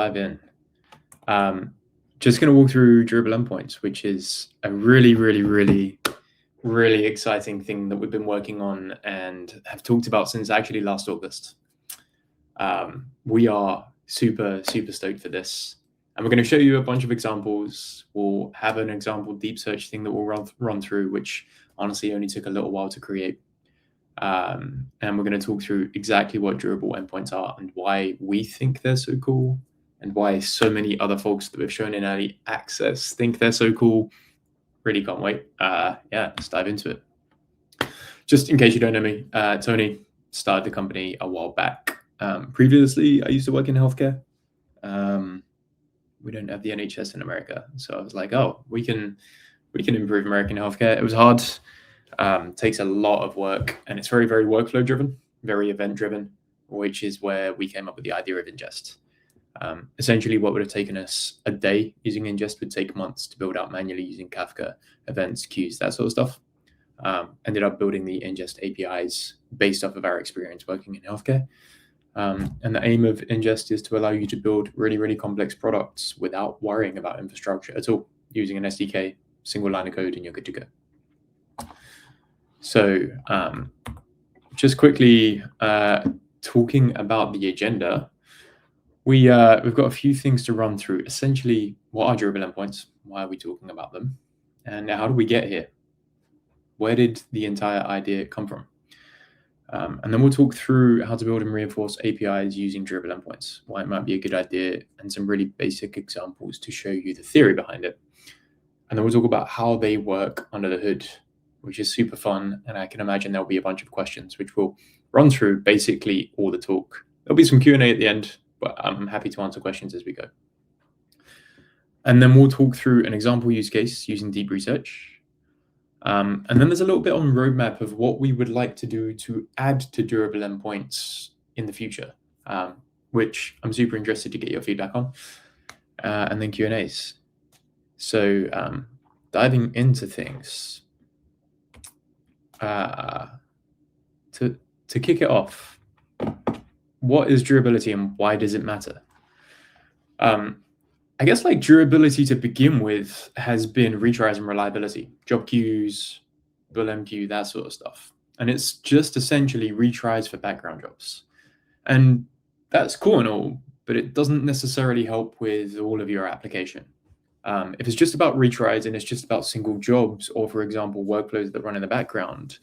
Dive in. Just going to walk through Durable Endpoints, which is a really exciting thing that we've been working on and have talked about since actually last August. We are super stoked for this. And we're going to show you a bunch of examples. We'll have an example deep search thing that we'll run through, which honestly only took a little while to create. And we're going to talk through exactly what durable endpoints are and why we think they're so cool and why so many other folks that we've shown in early access think they're so cool. Really can't wait. Yeah, let's dive into it. Just in case you don't know me, Tony started the company a while back. Previously, I used to work in healthcare. We don't have the NHS in America. So I was like, oh, we can improve American healthcare. It was hard. Takes a lot of work, and it's very workflow driven, very event driven, which is where we came up with the idea of Inngest. Essentially, what would have taken us a day using Inngest would take months to build out manually using Kafka, events, queues, that sort of stuff. Ended up building the Inngest APIs based off of our experience working in healthcare. And the aim of Inngest is to allow you to build really complex products without worrying about infrastructure at all, using an SDK, single line of code, and you're good to go. So just quickly talking about the agenda, we've got a few things to run through. Essentially, what are durable endpoints? Why are we talking about them? And how do we get here? Where did the entire idea come from? And then we'll talk through how to build and reinforce APIs using durable endpoints, why it might be a good idea, and some really basic examples to show you the theory behind it. And then we'll talk about how they work under the hood, which is super fun. And I can imagine there'll be a bunch of questions, which we'll run through basically all the talk. There'll be some Q&A at the end, but I'm happy to answer questions as we go. And then we'll talk through an example use case using deep research. And then there's a little bit on roadmap of what we would like to do to add to durable endpoints in the future, which I'm super interested to get your feedback on. And then Q&As. So diving into things. To kick it off, what is durability and why does it matter? I guess like durability to begin with has been retries and reliability, job queues, bull MQ, that sort of stuff. And it's just essentially retries for background jobs. And that's cool and all, but it doesn't necessarily help with all of your application. If it's just about retries and it's just about single jobs, or for example, workflows that run in the background,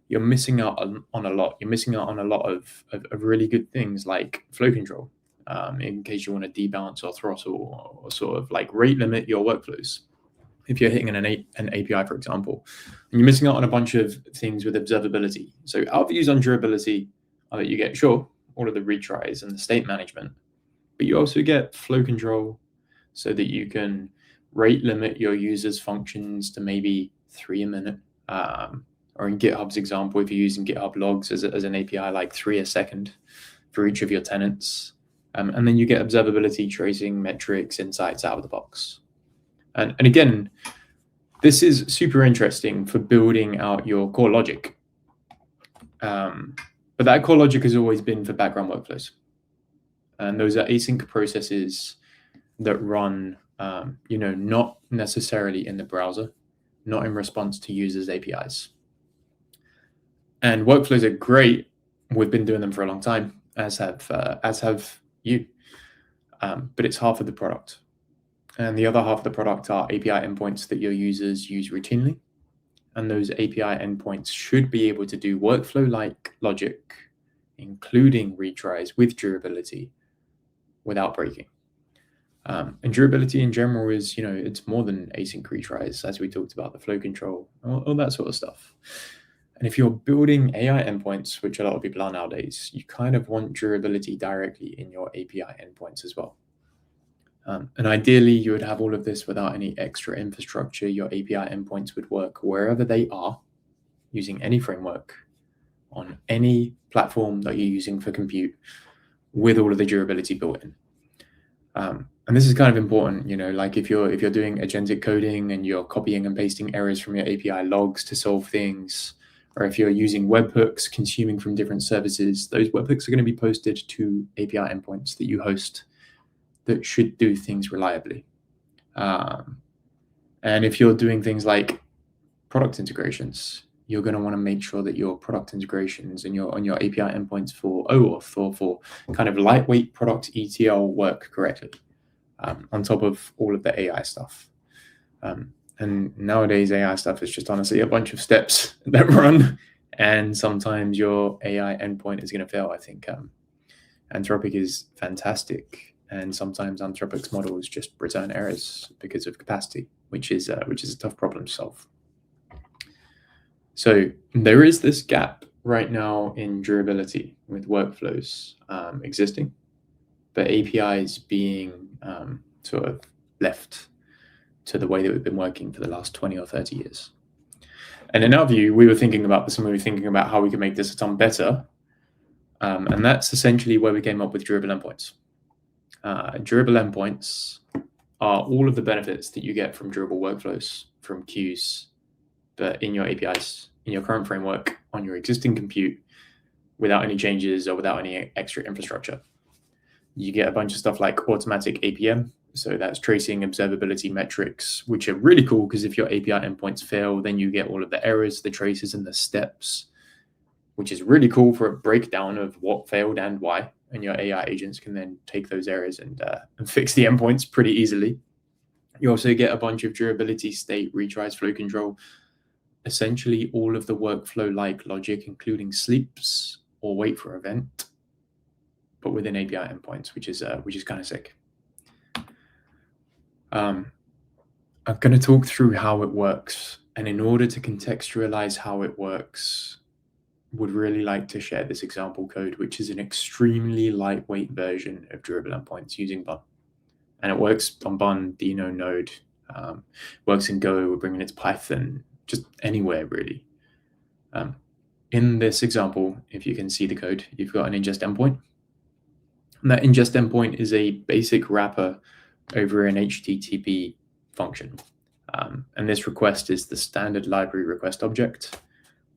you're missing out on a lot. You're missing out on a lot of really good things like flow control, in case you want to debalance or throttle or sort of like rate limit your workflows. If you're hitting an API, for example, and you're missing out on a bunch of things with observability. So our views on durability are that you get, sure, all of the retries and the state management, but you also get flow control so that you can rate limit your users' functions to maybe 3 a minute. Or in GitHub's example, if you're using GitHub logs as an API, like 3 a second for each of your tenants. And then you get observability, tracing, metrics, insights out of the box. And again, this is super interesting for building out your core logic. But that core logic has always been for background workflows. And those are async processes that run, not necessarily in the browser, not in response to users' APIs. And workflows are great. We've been doing them for a long time, as have you. But it's half of the product. And the other half of the product are API endpoints that your users use routinely. And those API endpoints should be able to do workflow-like logic, including retries with durability, without breaking. And durability in general is, it's more than async retries, as we talked about, the flow control, all that sort of stuff. And if you're building AI endpoints, which a lot of people are nowadays, you kind of want durability directly in your API endpoints as well. And ideally, you would have all of this without any extra infrastructure. Your API endpoints would work wherever they are, using any framework, on any platform that you're using for compute, with all of the durability built in. And this is kind of important, like if you're doing agentic coding and you're copying and pasting errors from your API logs to solve things, or if you're using webhooks consuming from different services, those webhooks are going to be posted to API endpoints that you host. that should do things reliably. And if you're doing things like product integrations, you're going to want to make sure that your product integrations and on your API endpoints for OAuth or for kind of lightweight product ETL work correctly, on top of all of the AI stuff. And nowadays, AI stuff is just honestly a bunch of steps that run, and sometimes your AI endpoint is going to fail. I think Anthropic is fantastic, and sometimes Anthropic's models just return errors because of capacity, which is a tough problem to solve. So there is this gap right now in durability with workflows existing, but APIs being sort of left to the way that we've been working for the last 20 or 30 years. And in our view, we were thinking about this and we were thinking about how we could make this a ton better. And that's essentially where we came up with durable endpoints. Durable endpoints are all of the benefits that you get from durable workflows, from queues, but in your APIs, in your current framework, on your existing compute, without any changes or without any extra infrastructure. You get a bunch of stuff like automatic APM. So that's tracing observability metrics, which are really cool because if your API endpoints fail, then you get all of the errors, the traces, and the steps, which is really cool for a breakdown of what failed and why. And your AI agents can then take those errors and fix the endpoints pretty easily. You also get a bunch of durability, state, retries, flow control, essentially all of the workflow-like logic, including sleeps or wait for event, but within API endpoints, which is kind of sick. I'm going to talk through how it works, and in order to contextualize how it works, would really like to share this example code, which is an extremely lightweight version of durable endpoints using Bun. And it works on Bun, Dino, Node, works in Go, we're bringing it to Python, just anywhere really. In this example, if you can see the code, you've got an ingest endpoint. And that ingest endpoint is a basic wrapper over an HTTP function. And this request is the standard library request object.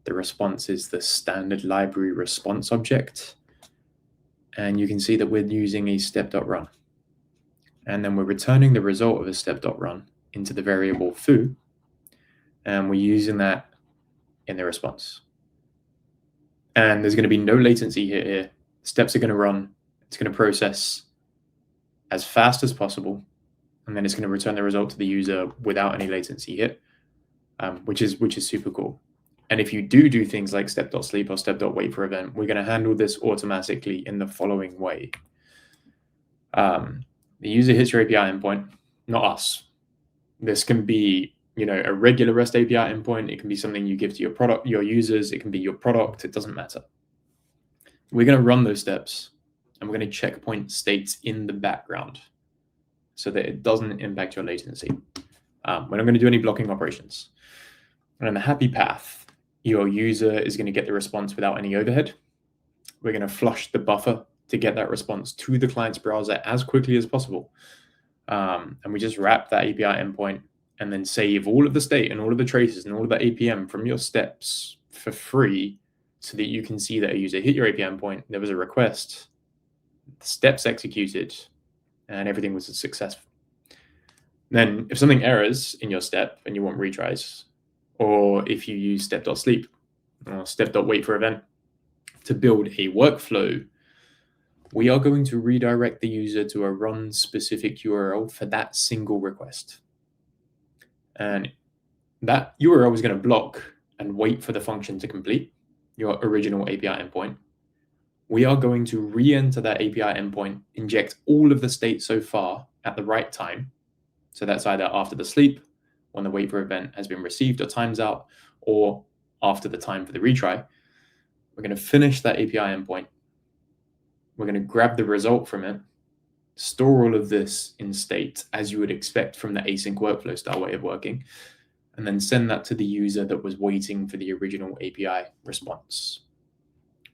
The response is the standard library response object. And you can see that we're using a step.run. And then we're returning the result of a step.run into the variable foo. And we're using that in the response. And there's going to be no latency here. Steps are going to run. It's going to process as fast as possible. And then it's going to return the result to the user without any latency hit, which is super cool. And if you do things like step.sleep or step.wait for event, we're going to handle this automatically in the following way. The user hits your API endpoint, not us. This can be, a regular REST API endpoint. It can be something you give to your users. It can be your product. It doesn't matter. We're going to run those steps, and we're going to checkpoint states in the background so that it doesn't impact your latency. We're not going to do any blocking operations. And in the happy path, your user is going to get the response without any overhead. We're going to flush the buffer to get that response to the client's browser as quickly as possible. And we just wrap that API endpoint and then save all of the state and all of the traces and all of the APM from your steps for free so that you can see that a user hit your API endpoint, there was a request, the steps executed, and everything was successful. Then if something errors in your step and you want retries, or if you use step.sleep or step.wait for event to build a workflow, we are going to redirect the user to a run specific URL for that single request. And that URL is going to block and wait for the function to complete your original API endpoint. We are going to re-enter that API endpoint, inject all of the state so far at the right time. So that's either after the sleep, when the wait for event has been received or times out, or after the time for the retry. We're going to finish that API endpoint. We're going to grab the result from it, store all of this in state as you would expect from the async workflow style way of working, and then send that to the user that was waiting for the original API response.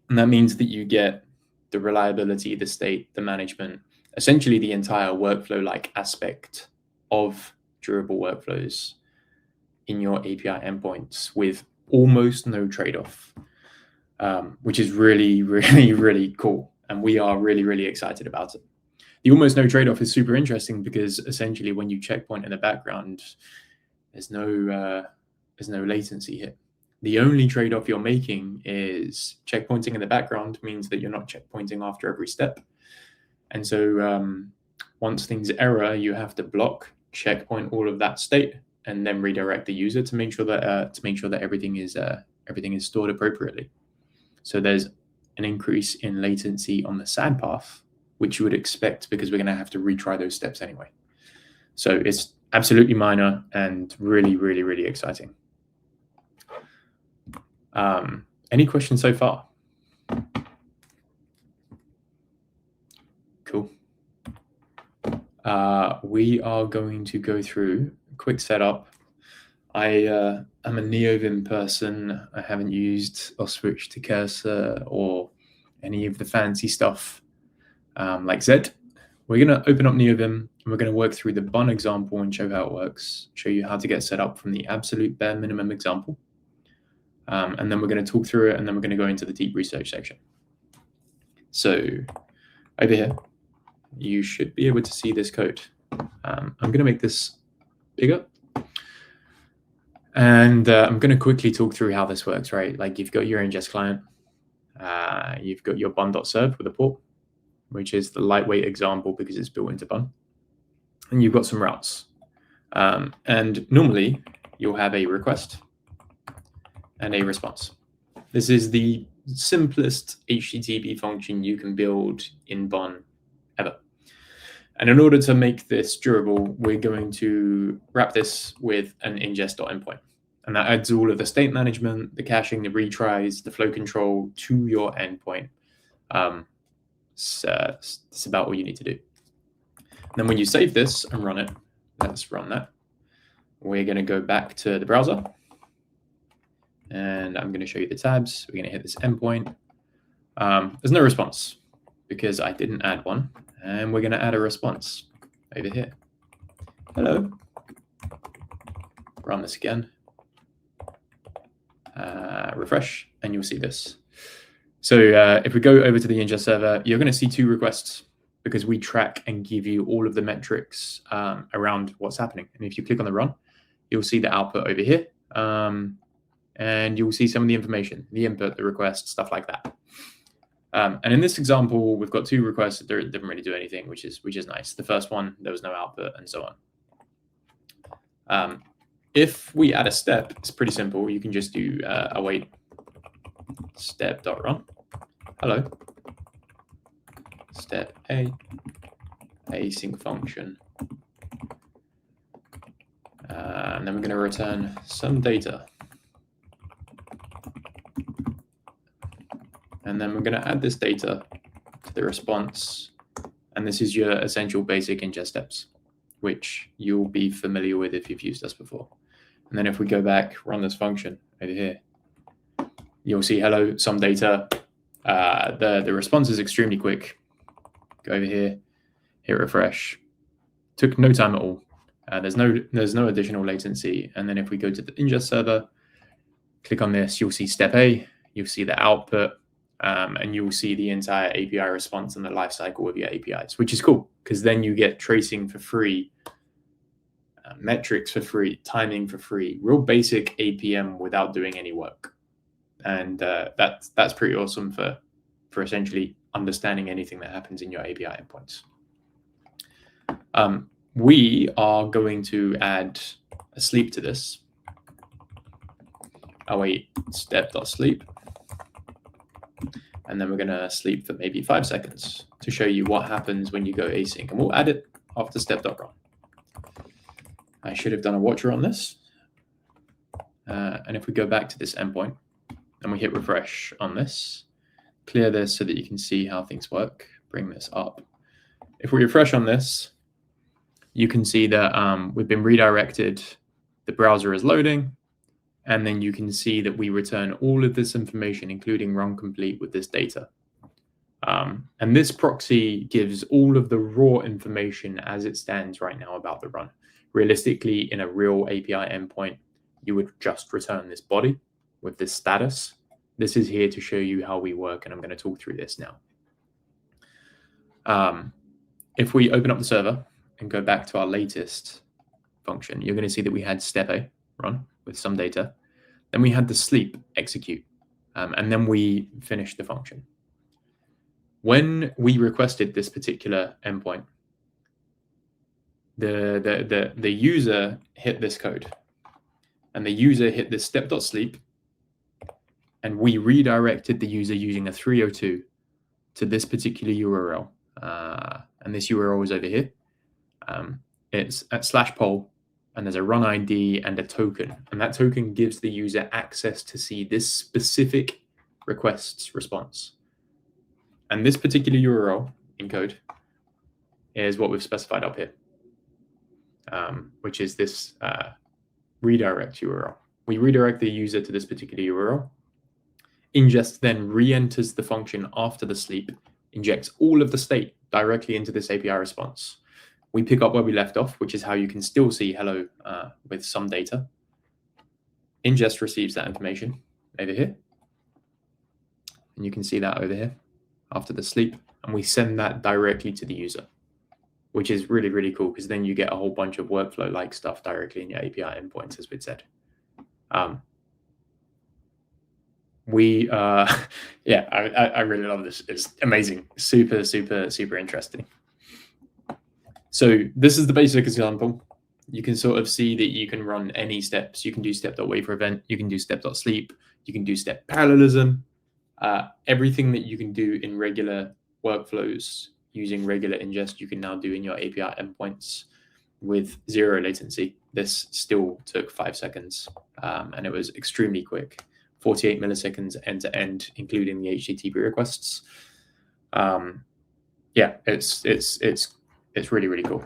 And that means that you get the reliability, the state, the management, essentially the entire workflow-like aspect of durable workflows in your API endpoints with almost no trade-off, which is really, really, really cool. And we are really, really excited about it. The almost no trade-off is super interesting because essentially when you checkpoint in the background, there's no latency here. The only trade-off you're making is checkpointing in the background means that you're not checkpointing after every step. And so once things error, you have to block, checkpoint all of that state, and then redirect the user to make sure that everything is stored appropriately. So there's an increase in latency on the SAD path, which you would expect because we're going to have to retry those steps anyway. So it's absolutely minor and really, really, really exciting. Any questions so far? Cool. We are going to go through a quick setup. I am a NeoVim person. I haven't used or switched to Cursor or any of the fancy stuff like Zed. We're going to open up NeoVim and we're going to work through the bun example and show how it works, show you how to get set up from the absolute bare minimum example. And then we're going to talk through it, and then we're going to go into the deep research section. So over here, you should be able to see this code. I'm going to make this bigger. And I'm going to quickly talk through how this works, right? Like you've got your ingest client. You've got your bun.serve with a port, which is the lightweight example because it's built into bun. And you've got some routes. And normally you'll have a request and a response. This is the simplest HTTP function you can build in bun ever. And in order to make this durable, we're going to wrap this with an ingest.endpoint. And that adds all of the state management, the caching, the retries, the flow control to your endpoint. So it's about all you need to do. And then when you save this and run it, let's run that. We're going to go back to the browser. And I'm going to show you the tabs. We're going to hit this endpoint. There's no response because I didn't add one. And we're going to add a response over here. Hello. Run this again. Refresh, and you'll see this. So if we go over to the ingest server, you're going to see two requests because we track and give you all of the metrics around what's happening. And if you click on the run, you'll see the output over here. And you'll see some of the information, the input, the request, stuff like that. And in this example, we've got two requests that didn't really do anything, which is nice. The first one, there was no output, and so on. If we add a step, it's pretty simple. You can just do await step.run. Hello. Step async function. And then we're going to return some data. And then we're going to add this data to the response. And this is your essential basic ingest steps, which you'll be familiar with if you've used this before. And then if we go back, run this function over here, you'll see, hello, some data. The response is extremely quick. Go over here, hit refresh. Took no time at all. There's no additional latency. And then if we go to the ingest server, click on this, you'll see step A, you'll see the output, and you'll see the entire API response and the lifecycle of your APIs, which is cool because then you get tracing for free, metrics for free, timing for free, real basic APM without doing any work. And that's pretty awesome for essentially understanding anything that happens in your API endpoints. We are going to add a sleep to this. Await step.sleep. And then we're going to sleep for maybe 5 seconds to show you what happens when you go async. And we'll add it after step.run. I should have done a watcher on this. And if we go back to this endpoint and we hit refresh on this, clear this so that you can see how things work, bring this up. If we refresh on this, you can see that we've been redirected. The browser is loading. And then you can see that we return all of this information, including run complete with this data. And this proxy gives all of the raw information as it stands right now about the run. Realistically, in a real API endpoint, you would just return this body with this status. This is here to show you how we work, and I'm going to talk through this now. if we open up the server and go back to our latest function, you're going to see that we had step A run with some data. Then we had the sleep execute, and then we finished the function. When we requested this particular endpoint, the user hit this code, and the user hit this step.sleep, and we redirected the user using a 302 to this particular URL. And this URL is over here. It's at /poll, and there's a run ID and a token. And that token gives the user access to see this specific request's response. And this particular URL in code is what we've specified up here, which is this redirect URL. We redirect the user to this particular URL. Ingest then re-enters the function after the sleep, injects all of the state directly into this API response. We pick up where we left off, which is how you can still see hello with some data. Ingest receives that information over here. And you can see that over here after the sleep. And we send that directly to the user, which is really, really cool, because then you get a whole bunch of workflow-like stuff directly in your API endpoints, as we'd said. Yeah, I really love this. It's amazing. Super, super, super interesting. So this is the basic example. You can sort of see that you can run any steps. You can do step.wait for event. You can do step.sleep. You can do step parallelism. Everything that you can do in regular workflows using regular ingest, you can now do in your API endpoints with 0 latency. This still took 5 seconds, and it was extremely quick. 48 milliseconds end to end, including the HTTP requests. Yeah, it's really, really cool.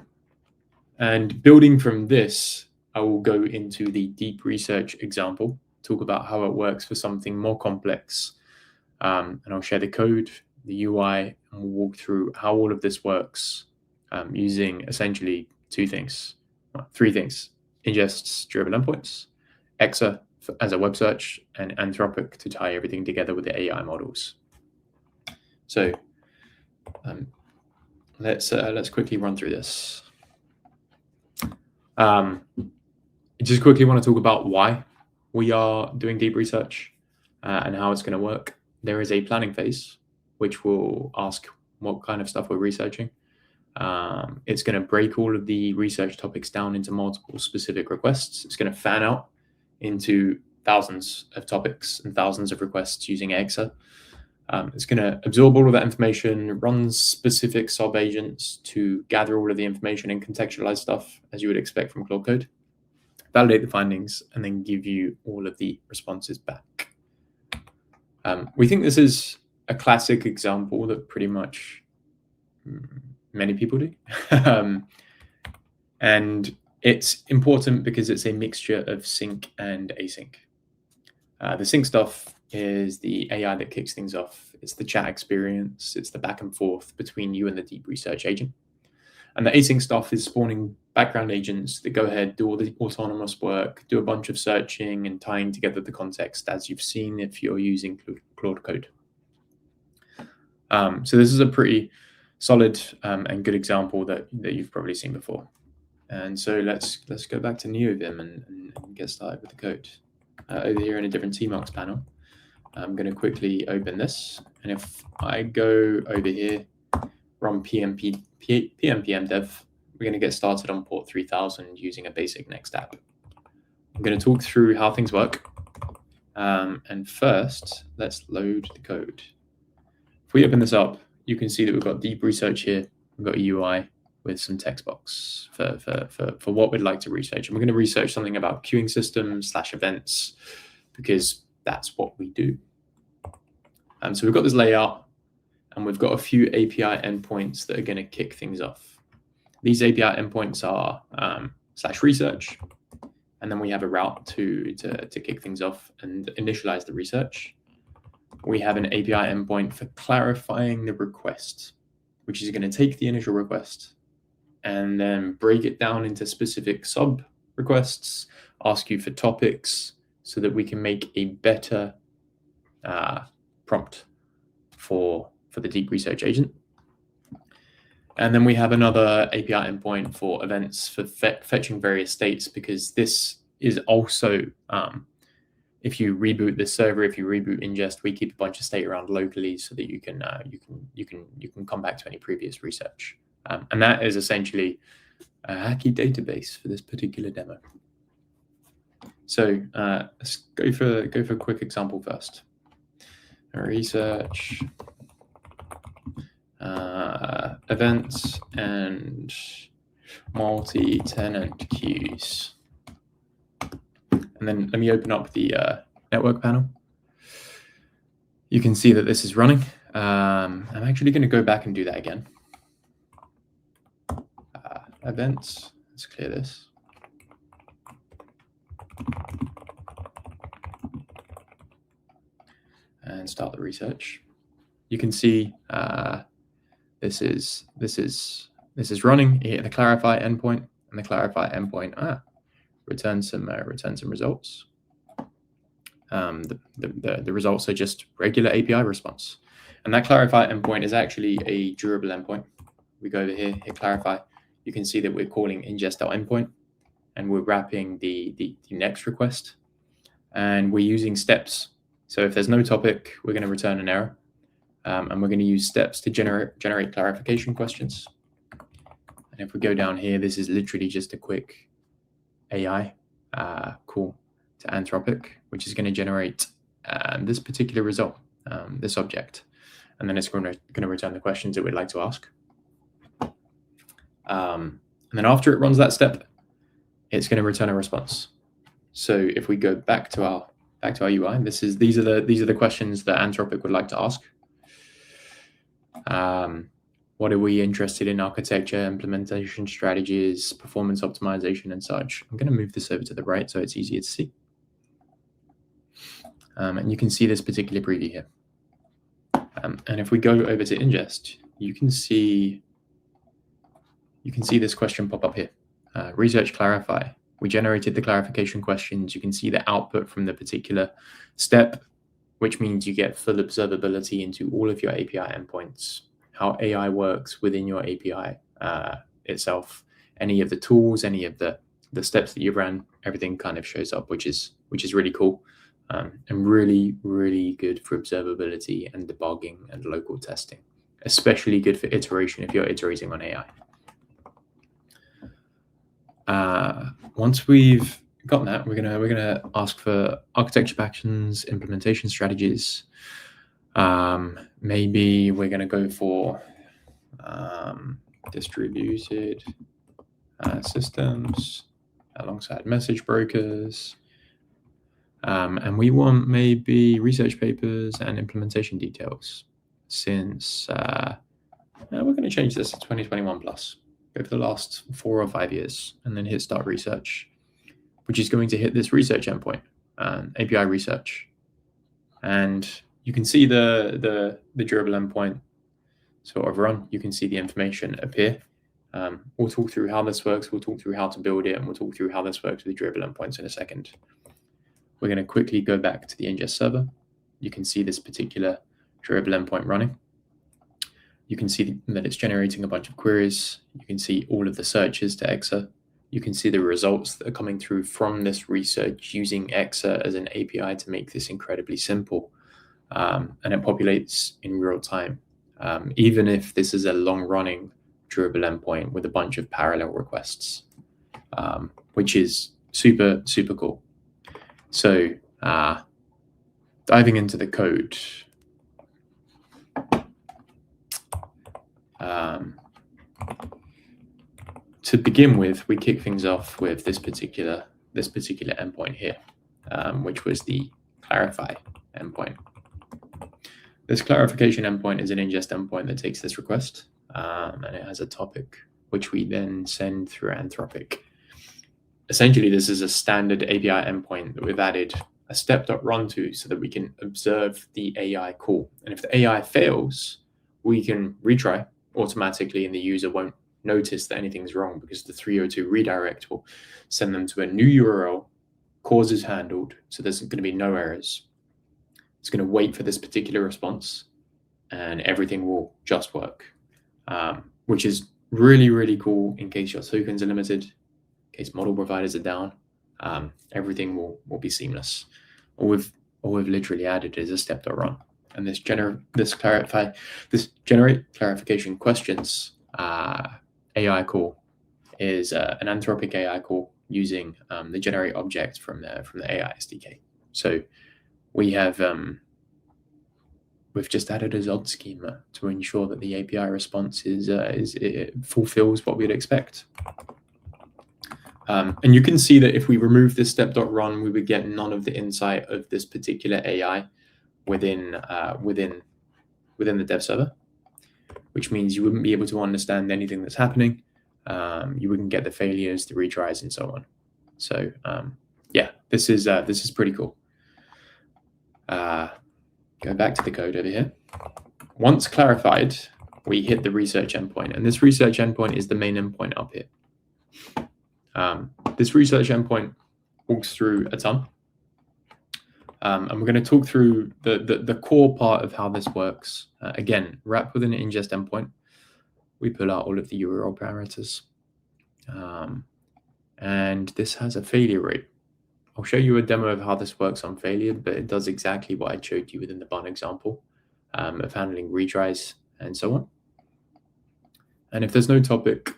And building from this, I will go into the deep research example, talk about how it works for something more complex. And I'll share the code, the UI, and we'll walk through how all of this works using essentially 3 things. Ingests durable endpoints, Exa as a web search, and Anthropic to tie everything together with the AI models. So let's quickly run through this. I just quickly want to talk about why we are doing deep research and how it's going to work. There is a planning phase, which will ask what kind of stuff we're researching. It's going to break all of the research topics down into multiple specific requests. It's going to fan out into thousands of topics and thousands of requests using Exa. It's going to absorb all of that information, run specific sub-agents to gather all of the information and contextualize stuff as you would expect from Claude Code, validate the findings, and then give you all of the responses back. We think this is a classic example that pretty much many people do. And it's important because it's a mixture of sync and async. The sync stuff is the AI that kicks things off. It's the chat experience. It's the back and forth between you and the deep research agent. And the async stuff is spawning background agents that go ahead, do all the autonomous work, do a bunch of searching and tying together the context, as you've seen if you're using Claude Code. So this is a pretty solid and good example that you've probably seen before. And so let's go back to NeoVim and get started with the code. Over here in a different tmarks panel, I'm going to quickly open this. And if I go over here, run pnpm dev, we're going to get started on port 3000 using a basic Next app. I'm going to talk through how things work. And first, let's load the code. If we open this up, you can see that we've got deep research here. We've got a UI with some text box for what we'd like to research. And we're going to research something about queuing systems / events, because that's what we do. So we've got this layout, and we've got a few API endpoints that are going to kick things off. These API endpoints are /research, and then we have a route to kick things off and initialize the research. We have an API endpoint for clarifying the request, which is going to take the initial request and then break it down into specific sub requests, ask you for topics so that we can make a better prompt for the deep research agent. And then we have another API endpoint for events for fetching various states, because this is also, if you reboot this server, if you reboot ingest, we keep a bunch of state around locally so that you can come back to any previous research. And that is essentially a hacky database for this particular demo. So let's go for a quick example first. Research, events, and multi-tenant queues. And then let me open up the network panel. You can see that this is running. I'm actually going to go back and do that again. Events, let's clear this. And start the research. You can see this is running. You hit the clarify endpoint, and the clarify endpoint returns some results. The results are just regular API response, and that clarify endpoint is actually a durable endpoint. We go over here, hit clarify. You can see that we're calling ingest.endpoint, and we're wrapping the next request, and we're using steps. So if there's no topic, we're going to return an error, and we're going to use steps to generate clarification questions. And if we go down here, this is literally just a quick AI call to Anthropic, which is going to generate this particular result, this object, and then it's going to return the questions that we'd like to ask. And then after it runs that step, it's going to return a response. So if we go back to our UI, these are the questions that Anthropic would like to ask. What are we interested in? Architecture, implementation strategies, performance optimization, and such. I'm going to move this over to the right so it's easier to see. And you can see this particular preview here. And if we go over to ingest, you can see this question pop up here. Research clarify. We generated the clarification questions. You can see the output from the particular step, which means you get full observability into all of your API endpoints, how AI works within your API itself, any of the tools, any of the steps that you've ran, everything kind of shows up, which is really cool, and really, really good for observability and debugging and local testing, especially good for iteration if you're iterating on AI. Once we've got that, we're gonna ask for architecture patterns, implementation strategies. Maybe we're gonna go for distributed systems alongside message brokers, and we want maybe research papers and implementation details. Since we're going to change this to 2021 plus. Go for the last 4 or 5 years, and then hit start research, which is going to hit this research endpoint, API research. And you can see the durable endpoint sort of run. You can see the information appear. We'll talk through how this works. We'll talk through how to build it, and we'll talk through how this works with durable endpoints in a second. We're going to quickly go back to the ingest server. You can see this particular durable endpoint running. You can see that it's generating a bunch of queries. You can see all of the searches to Exa. You can see the results that are coming through from this research using Exa as an API to make this incredibly simple. And it populates in real time, even if this is a long-running durable endpoint with a bunch of parallel requests, which is super, super cool. So diving into the code, to begin with, we kick things off with this particular endpoint here, which was the clarify endpoint. This clarification endpoint is an ingest endpoint that takes this request, and it has a topic, which we then send through Anthropic. Essentially, this is a standard API endpoint that we've added a step.run to so that we can observe the AI call. And if the AI fails, we can retry automatically, and the user won't notice that anything's wrong because the 302 redirect will send them to a new URL, cause is handled, so there's going to be no errors. It's going to wait for this particular response, and everything will just work. which is really, really cool in case your tokens are limited, in case model providers are down. Everything will be seamless. All we've literally added is a step.run, and this generate clarification questions AI call is an Anthropic AI call using the generate object from the AI SDK. So we have we've just added a ZOD schema to ensure that the API response it fulfills what we'd expect. And you can see that if we remove this step.run, we would get none of the insight of this particular AI within the dev server, which means you wouldn't be able to understand anything that's happening. You wouldn't get the failures, the retries, and so on. So yeah, this is pretty cool. Go back to the code over here. Once clarified, we hit the research endpoint, and this research endpoint is the main endpoint up here. This research endpoint walks through a ton, and we're going to talk through the core part of how this works. Again, wrapped within an ingest endpoint, we pull out all of the URL parameters, and this has a failure rate. I'll show you a demo of how this works on failure, but it does exactly what I showed you within the bun example of handling retries and so on. And if there's no topic,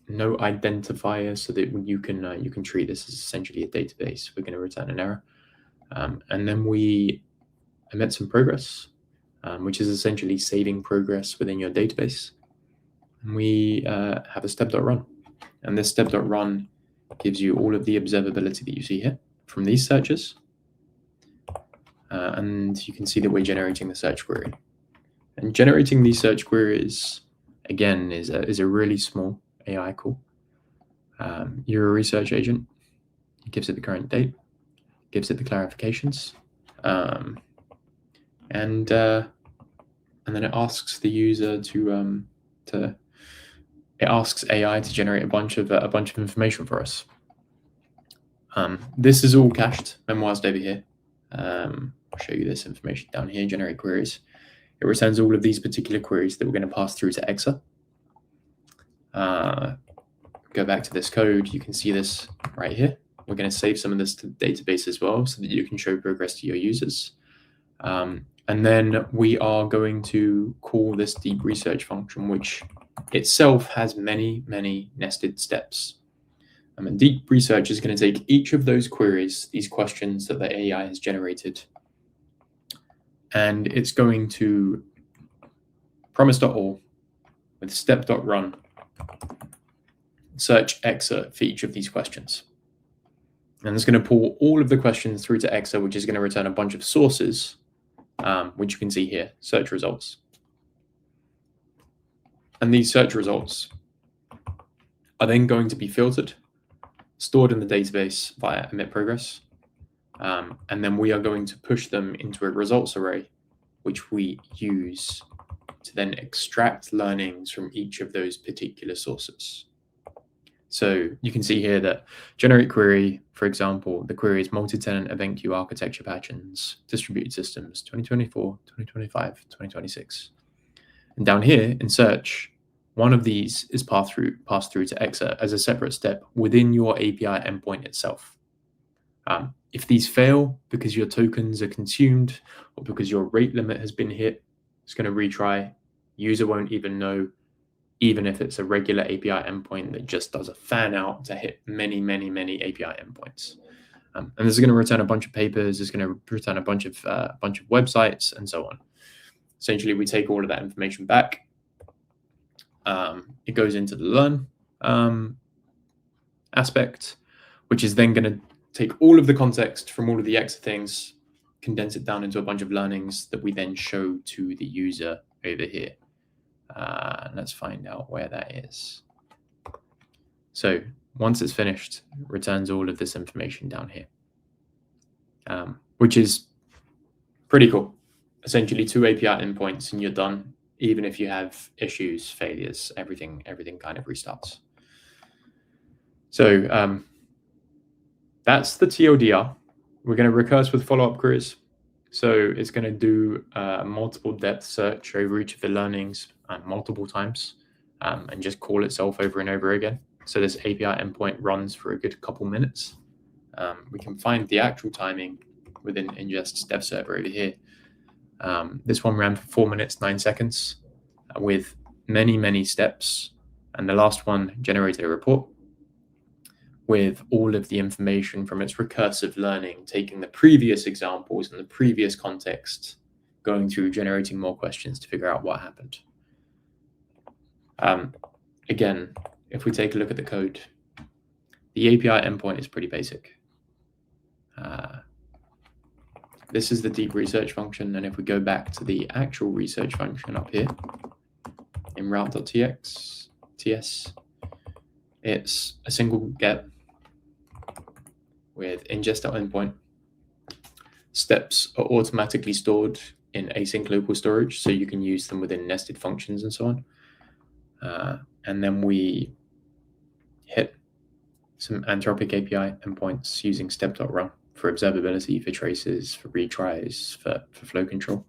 no identifier, so that you can treat this as essentially a database, we're going to return an error. And then we emit some progress, which is essentially saving progress within your database. And we have a step.run. And this step.run gives you all of the observability that you see here from these searches. And you can see that we're generating the search query. And generating these search queries, again, is a really small AI call. You're a research agent. It gives it the current date, gives it the clarifications, and then it asks the user it asks AI to generate a bunch of information for us. This is all cached memoirs over here. I'll show you this information down here. Generate queries. It returns all of these particular queries that we're going to pass through to Exa. Go back to this code. You can see this right here. We're going to save some of this to the database as well, so that you can show progress to your users. And then we are going to call this deep research function, which itself has many, many nested steps. And deep research is going to take each of those queries, these questions that the AI has generated, and it's going to promise.all with step.run search Exa for each of these questions. And it's going to pull all of the questions through to Exa, which is going to return a bunch of sources, which you can see here, search results. And these search results are then going to be filtered, stored in the database via emit progress. And then we are going to push them into a results array, which we use to then extract learnings from each of those particular sources. So you can see here that generate query, for example, the query is multi-tenant event queue architecture patterns, distributed systems, 2024, 2025, 2026. And down here in search, one of these is passed through to Exa as a separate step within your API endpoint itself. If these fail because your tokens are consumed or because your rate limit has been hit, it's going to retry. User won't even know, even if it's a regular API endpoint that just does a fan out to hit many, many, many API endpoints. And this is going to return a bunch of papers. It's going to return a bunch of websites and so on. Essentially, we take all of that information back. It goes into the learn aspect, which is then going to take all of the context from all of the Exa things, condense it down into a bunch of learnings that we then show to the user over here. Let's find out where that is. So once it's finished, it returns all of this information down here, which is pretty cool. Essentially 2 API endpoints and you're done. Even if you have issues, failures, everything kind of restarts. So that's the TLDR. We're going to recurse with follow-up queries. So it's going to do multiple depth search over each of the learnings multiple times. and just call itself over and over again. So this API endpoint runs for a good couple minutes. We can find the actual timing within Inngest's dev server over here. This one ran for 4 minutes, 9 seconds with many, many steps. And the last one generated a report with all of the information from its recursive learning, taking the previous examples and the previous context, going through, generating more questions to figure out what happened. Again, if we take a look at the code, the API endpoint is pretty basic. This is the deep research function. And if we go back to the actual research function up here in route.tx, it's a single get with ingest.endpoint. Steps are automatically stored in async local storage, so you can use them within nested functions and so on. And then we hit some Anthropic API endpoints using step.run for observability, for traces, for retries, for flow control.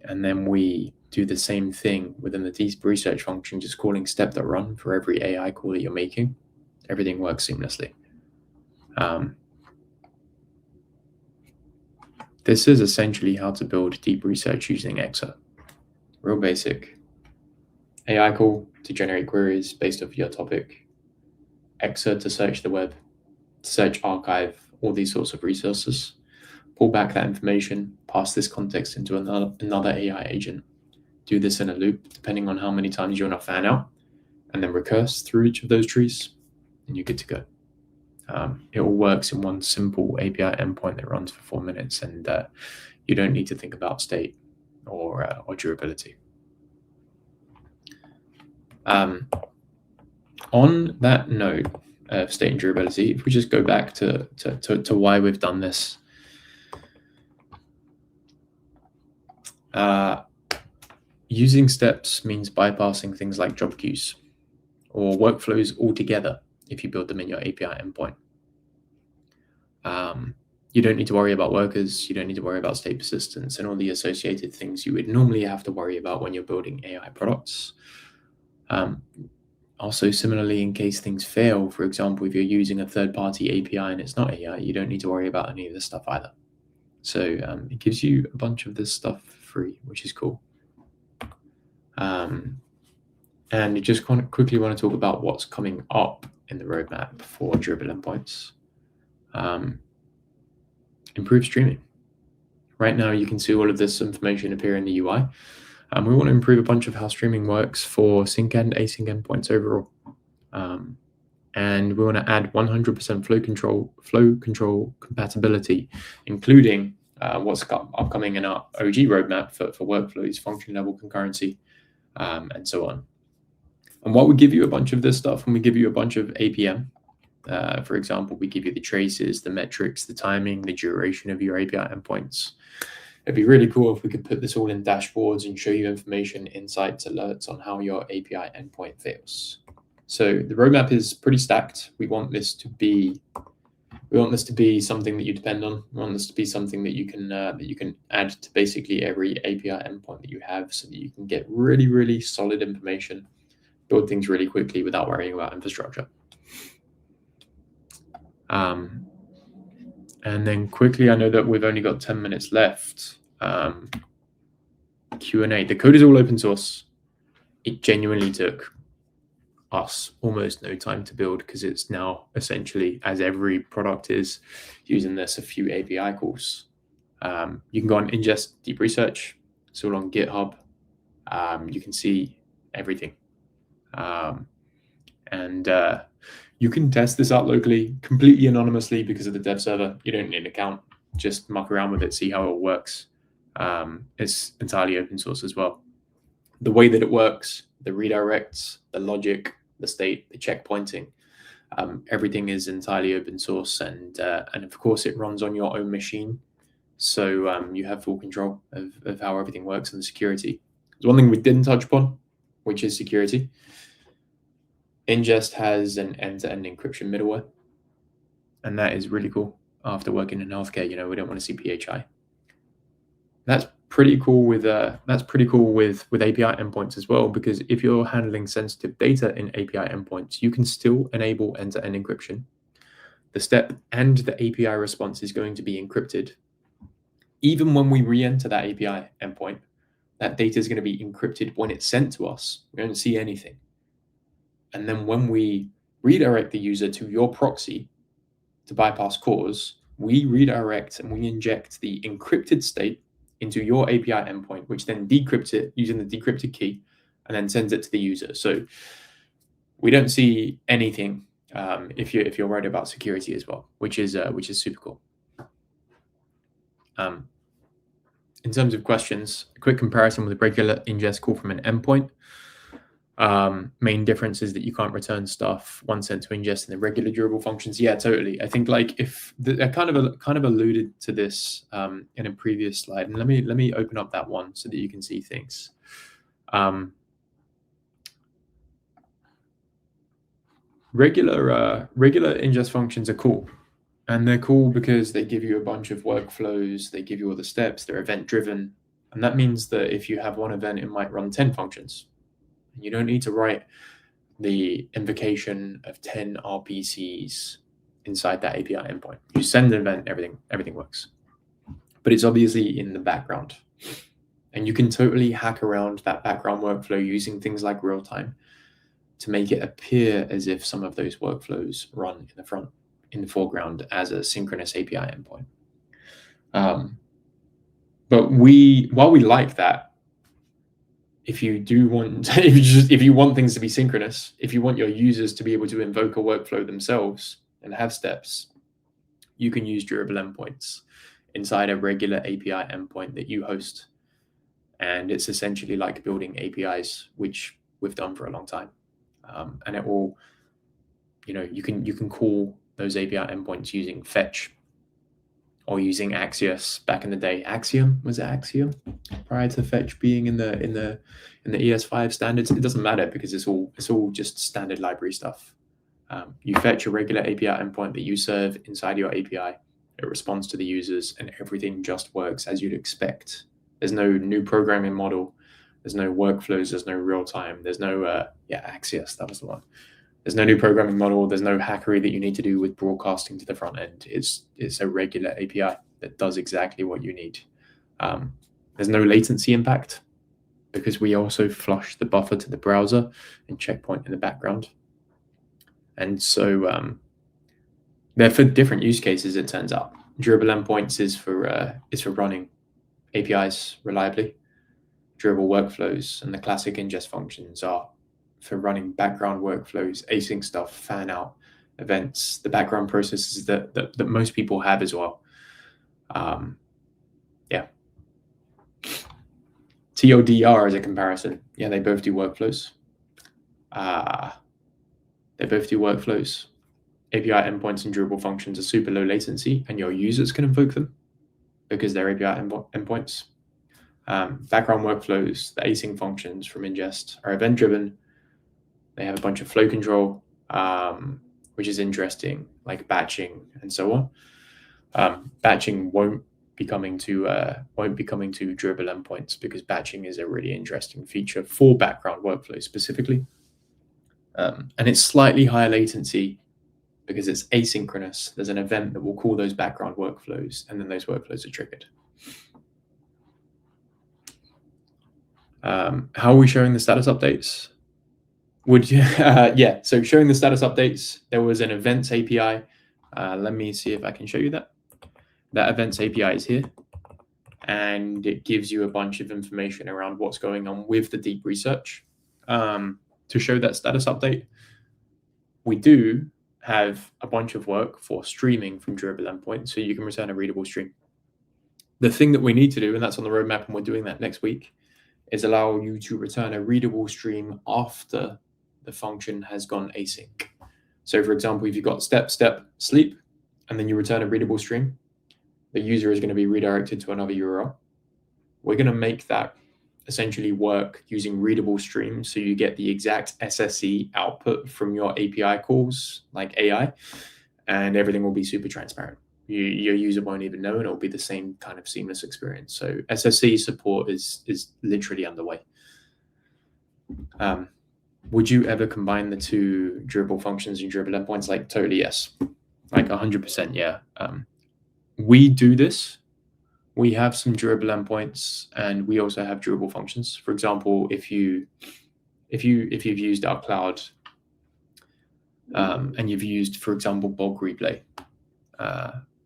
And then we do the same thing within the deep research function, just calling step.run for every AI call that you're making. Everything works seamlessly. This is essentially how to build deep research using Exa. Real basic. AI call to generate queries based off your topic. Exa to search the web, search archive, all these sorts of resources. Pull back that information, pass this context into another AI agent. Do this in a loop, depending on how many times you want to fan out, and then recurse through each of those trees, and you're good to go. It all works in one simple API endpoint that runs for 4 minutes, and you don't need to think about state or durability. On that note of state and durability, if we just go back to why we've done this, using steps means bypassing things like job queues or workflows altogether if you build them in your API endpoint. You don't need to worry about workers, you don't need to worry about state persistence and all the associated things you would normally have to worry about when you're building AI products. Also, similarly, in case things fail, for example, if you're using a third-party API and it's not AI, you don't need to worry about any of this stuff either. So it gives you a bunch of this stuff for free, which is cool. And you just quickly want to talk about what's coming up in the roadmap for durable endpoints. Improve streaming. Right now, you can see all of this information appear in the UI. We want to improve a bunch of how streaming works for sync and async endpoints overall. And we want to add 100% flow control compatibility, including what's upcoming in our OG roadmap for workflows, function level concurrency, and so on. And what we give you a bunch of this stuff when we give you a bunch of APM. For example, we give you the traces, the metrics, the timing, the duration of your API endpoints. It'd be really cool if we could put this all in dashboards and show you information, insights, alerts on how your API endpoint fails. So the roadmap is pretty stacked. We want this to be something that you depend on. We want this to be something that you can add to basically every API endpoint that you have, so that you can get really, really solid information, build things really quickly without worrying about infrastructure. And then quickly, I know that we've only got 10 minutes left. Q&A. The code is all open source. It genuinely took us almost no time to build, because it's now essentially, as every product is, using this a few API calls. You can go on Inngest Deep Research. It's all on GitHub. You can see everything. You can test this out locally, completely anonymously because of the dev server. You don't need an account. Just muck around with it, see how it works. It's entirely open source as well. The way that it works, the redirects, the logic, the state, the checkpointing, everything is entirely open source, and of course it runs on your own machine, so you have full control of how everything works and the security. There's one thing we didn't touch upon, which is security. Inngest has an end-to-end encryption middleware, and that is really cool. After working in healthcare, we don't want to see PHI. That's pretty cool with API endpoints as well, because if you're handling sensitive data in API endpoints, you can still enable end-to-end encryption. The step and the API response is going to be encrypted. Even when we re-enter that API endpoint, that data is going to be encrypted when it's sent to us. We don't see anything. And then when we redirect the user to your proxy to bypass cores, we redirect and we inject the encrypted state into your API endpoint, which then decrypts it using the decrypted key and then sends it to the user. So we don't see anything if you're worried about security as well, which is super cool. In terms of questions, a quick comparison with a regular ingest call from an endpoint. Main difference is that you can't return stuff once sent to ingest in the regular durable functions. Yeah, totally. I think like I kind of alluded to this in a previous slide, and let me open up that one so that you can see things. Regular ingest functions are cool. And they're cool because they give you a bunch of workflows, they give you all the steps, they're event-driven. And that means that if you have one event, it might run 10 functions. You don't need to write the invocation of 10 RPCs inside that API endpoint. You send an event, everything works. But it's obviously in the background. And you can totally hack around that background workflow using things like real-time to make it appear as if some of those workflows run in the foreground as a synchronous API endpoint. But while we like that, if you want things to be synchronous, if you want your users to be able to invoke a workflow themselves and have steps, you can use durable endpoints inside a regular API endpoint that you host. And it's essentially like building APIs, which we've done for a long time. And it will, you can call those API endpoints using fetch or using Axios back in the day. Axiom, was it Axiom? Prior to fetch being in the ES5 standards, it doesn't matter because it's all just standard library stuff. You fetch a regular API endpoint that you serve inside your API. It responds to the users, and everything just works as you'd expect. There's no new programming model. There's no workflows. There's no real time. There's no Axios. That was the one. There's no new programming model. There's no hackery that you need to do with broadcasting to the front end. It's a regular API that does exactly what you need. There's no latency impact because we also flush the buffer to the browser and checkpoint in the background. And so they're for different use cases, it turns out. Durable endpoints is for running APIs reliably. Durable workflows and the classic ingest functions are for running background workflows, async stuff, fan out, events, the background processes that most people have as well. TODR as a comparison. Yeah, they both do workflows. API endpoints and durable functions are super low latency, and your users can invoke them because they're API endpoints. Background workflows, the async functions from ingest are event-driven. They have a bunch of flow control, which is interesting, like batching and so on. Batching won't be coming to durable endpoints because batching is a really interesting feature for background workflows specifically. And it's slightly higher latency because it's asynchronous. There's an event that will call those background workflows, and then those workflows are triggered. How are we showing the status updates? So showing the status updates, there was an events API. Let me see if I can show you that. That events API is here, and it gives you a bunch of information around what's going on with the deep research. To show that status update, we do have a bunch of work for streaming from durable endpoints, so you can return a readable stream. The thing that we need to do, and that's on the roadmap, and we're doing that next week, is allow you to return a readable stream after the function has gone async. So for example, if you've got step, sleep, and then you return a readable stream, the user is going to be redirected to another URL. We're going to make that essentially work using readable streams, so you get the exact SSE output from your API calls, like AI, and everything will be super transparent. your user won't even know, and it'll be the same kind of seamless experience. So SSE support is literally underway. Would you ever combine the two durable functions and durable endpoints? Like, totally yes, like 100%. Yeah. We do this. We have some durable endpoints, and we also have durable functions. For example, if you've used our cloud, and you've used, for example, bulk replay.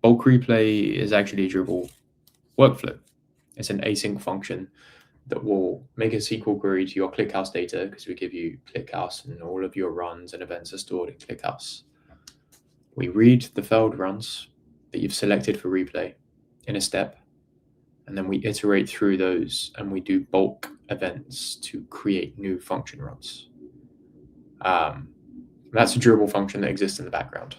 Bulk replay is actually a durable workflow. It's an async function that will make a SQL query to your ClickHouse data, because we give you ClickHouse and all of your runs and events are stored in ClickHouse. We read the failed runs that you've selected for replay in a step, and then we iterate through those and we do bulk events to create new function runs. That's a durable function that exists in the background.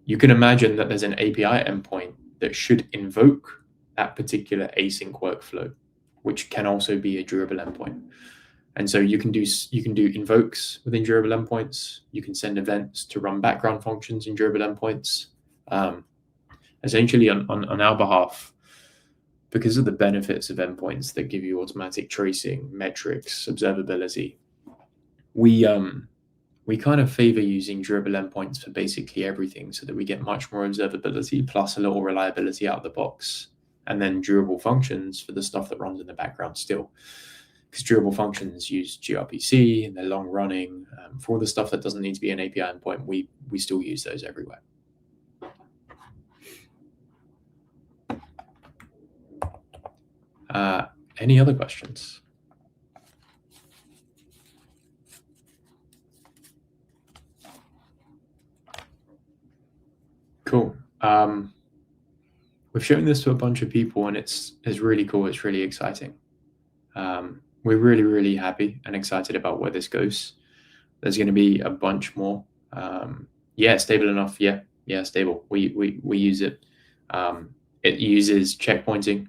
You can imagine that there's an API endpoint that should invoke that particular async workflow, which can also be a durable endpoint. And so you can do invokes within durable endpoints. You can send events to run background functions in durable endpoints. Essentially, on our behalf, because of the benefits of endpoints that give you automatic tracing, metrics, observability, we kind of favor using durable endpoints for basically everything, so that we get much more observability plus a little reliability out of the box, and then durable functions for the stuff that runs in the background still. Because durable functions use gRPC and they're long running. For all the stuff that doesn't need to be an API endpoint, we still use those everywhere. Any other questions? Cool. We've shown this to a bunch of people, and it's really cool. It's really exciting. We're really, really happy and excited about where this goes. There's going to be a bunch more. Yeah, stable enough. Yeah, stable. We use it. It uses checkpointing,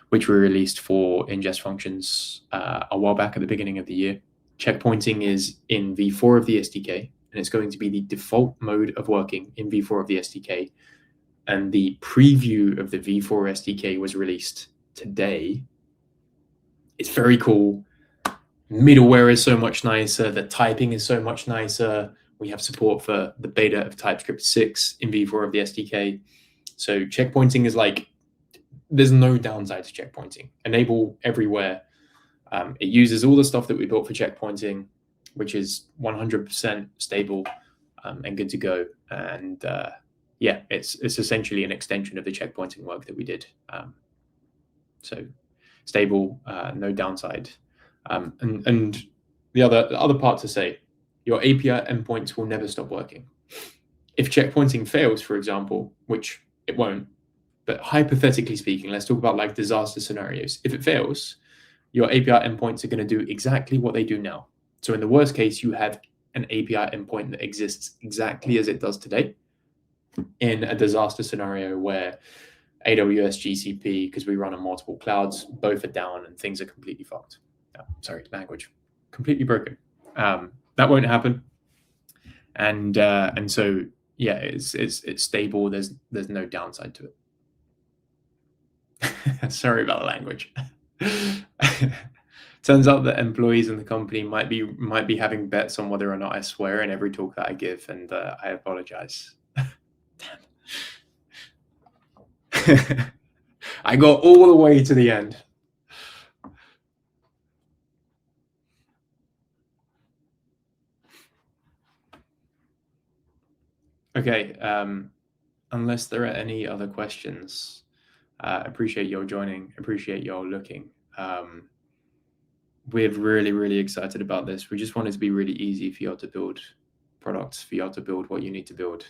which we released for ingest functions a while back at the beginning of the year. Checkpointing is in v4 of the SDK, and it's going to be the default mode of working in v4 of the SDK. And the preview of the v4 SDK was released today. It's very cool. Middleware is so much nicer. The typing is so much nicer. We have support for the beta of TypeScript 6 in v4 of the SDK. So checkpointing is like, there's no downside to checkpointing. Enable everywhere. It uses all the stuff that we built for checkpointing, which is 100% stable and good to go. And yeah, it's essentially an extension of the checkpointing work that we did. So stable, no downside. And the other part to say, your API endpoints will never stop working. If checkpointing fails, for example, which it won't, but hypothetically speaking, let's talk about like disaster scenarios. If it fails, your API endpoints are going to do exactly what they do now. So in the worst case, you have an API endpoint that exists exactly as it does today. In a disaster scenario where AWS, GCP, because we run on multiple clouds, both are down and things are completely fucked. Sorry, language, completely broken. That won't happen. And so yeah, it's stable. There's no downside to it. Sorry about the language. Turns out that employees in the company might be having bets on whether or not I swear in every talk that I give, and I apologize. Damn. I got all the way to the end. Okay, unless there are any other questions, appreciate your joining, appreciate your looking. We're really, really excited about this. We just want it to be really easy for you all to build products, for you all to build what you need to build,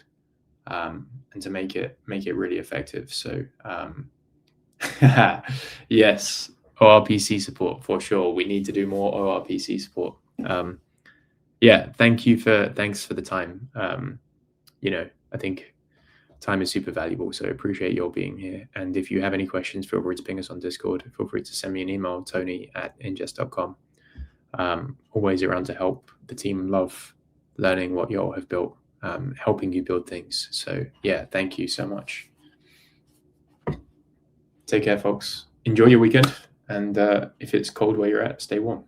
and to make it really effective. So yes, ORPC support for sure. We need to do more ORPC support. Yeah, thanks for the time. I think time is super valuable, so I appreciate your being here. And if you have any questions, feel free to ping us on Discord. Feel free to send me an email, tony@inngest.com. Always around to help. The team love learning what you all have built, helping you build things. So yeah, thank you so much. Take care, folks. Enjoy your weekend. And if it's cold where you're at, stay warm.